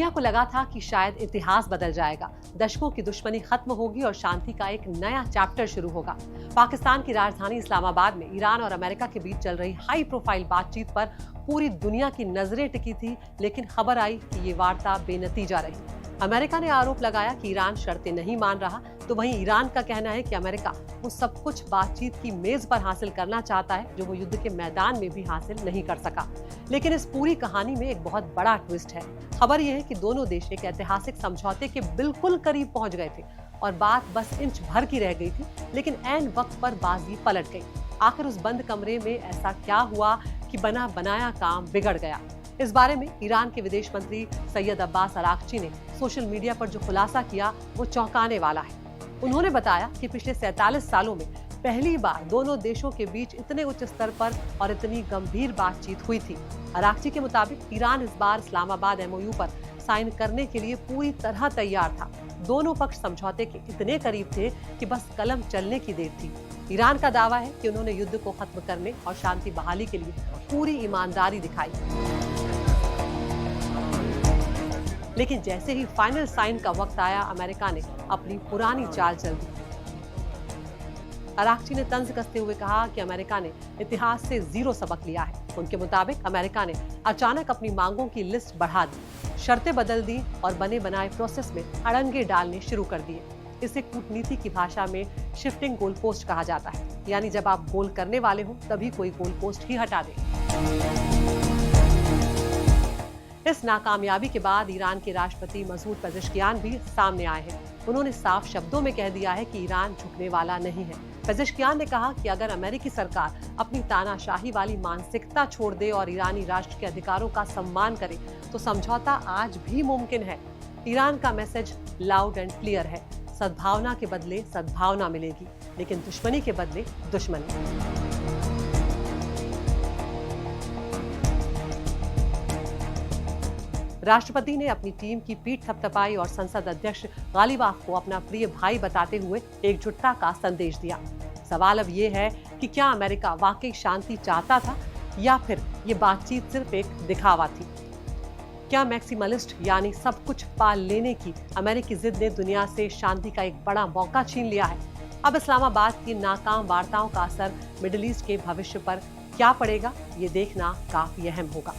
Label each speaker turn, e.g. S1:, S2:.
S1: दुनिया को लगा था कि शायद इतिहास बदल जाएगा, दशकों की दुश्मनी खत्म होगी और शांति का एक नया चैप्टर शुरू होगा। पाकिस्तान की राजधानी इस्लामाबाद में ईरान और अमेरिका के बीच चल रही हाई प्रोफाइल बातचीत पर पूरी दुनिया की नजरें टिकी थी, लेकिन खबर आई कि ये वार्ता बेनतीजा रही। अमेरिका ने आरोप लगाया कि ईरान शर्तें नहीं मान रहा, तो वहीं ईरान का कहना है कि अमेरिका वो सब कुछ बातचीत की मेज पर हासिल करना चाहता है जो वो युद्ध के मैदान में भी हासिल नहीं कर सका। लेकिन इस पूरी कहानी में एक बहुत बड़ा ट्विस्ट है। खबर यह है कि दोनों देश एक ऐतिहासिक समझौते के बिल्कुल करीब पहुंच गए थे और बात बस इंच भर की रह गई थी, लेकिन ऐन वक्त पर बाजी पलट गई। आखिर उस बंद कमरे में ऐसा क्या हुआ कि बना बनाया काम बिगड़ गया? इस बारे में ईरान के विदेश मंत्री सैयद अब्बास अरागची ने सोशल मीडिया पर जो खुलासा किया वो चौंकाने वाला है। उन्होंने बताया कि पिछले 47 सालों में पहली बार दोनों देशों के बीच इतने उच्च स्तर पर और इतनी गंभीर बातचीत हुई थी। अरागची के मुताबिक ईरान इस बार इस्लामाबाद एमओयू पर साइन करने के लिए पूरी तरह तैयार था। दोनों पक्ष समझौते के इतने करीब थे कि बस कलम चलने की देर थी। ईरान का दावा है कि उन्होंने युद्ध को खत्म करने और शांति बहाली के लिए पूरी ईमानदारी दिखाई, लेकिन जैसे ही फाइनल साइन का वक्त आया, अमेरिका ने अपनी पुरानी चाल चल दी। अरागची ने तंज कसते हुए कहा कि अमेरिका ने इतिहास से जीरो सबक लिया है। उनके मुताबिक अमेरिका ने अचानक अपनी मांगों की लिस्ट बढ़ा दी, शर्तें बदल दी और बने बनाए प्रोसेस में अड़ंगे डालने शुरू कर दिए। इसे कूटनीति की भाषा में शिफ्टिंग गोल पोस्ट कहा जाता है, यानी जब आप गोल करने वाले हो तभी कोई गोल पोस्ट ही हटा दे। इस नाकामयाबी के बाद ईरान के राष्ट्रपति मसूद पेजेश्कियान भी सामने आए हैं। उन्होंने साफ शब्दों में कह दिया है कि ईरान झुकने वाला नहीं है। पेजेश्कियान ने कहा कि अगर अमेरिकी सरकार अपनी तानाशाही वाली मानसिकता छोड़ दे और ईरानी राष्ट्र के अधिकारों का सम्मान करे तो समझौता आज भी मुमकिन है। ईरान का मैसेज लाउड एंड क्लियर है, सद्भावना के बदले सद्भावना मिलेगी, लेकिन दुश्मनी के बदले दुश्मनी। राष्ट्रपति ने अपनी टीम की पीठ थपथपाई और संसद अध्यक्ष गालिबाफ को अपना प्रिय भाई बताते हुए एकजुटता का संदेश दिया। सवाल अब ये है कि क्या अमेरिका वाकई शांति चाहता था या फिर ये बातचीत सिर्फ एक दिखावा थी? क्या मैक्सिमलिस्ट यानी सब कुछ पा लेने की अमेरिकी जिद ने दुनिया से शांति का एक बड़ा मौका छीन लिया है? अब इस्लामाबाद की नाकाम वार्ताओं का असर मिडिल ईस्ट के भविष्य पर क्या पड़ेगा, ये देखना काफी अहम होगा।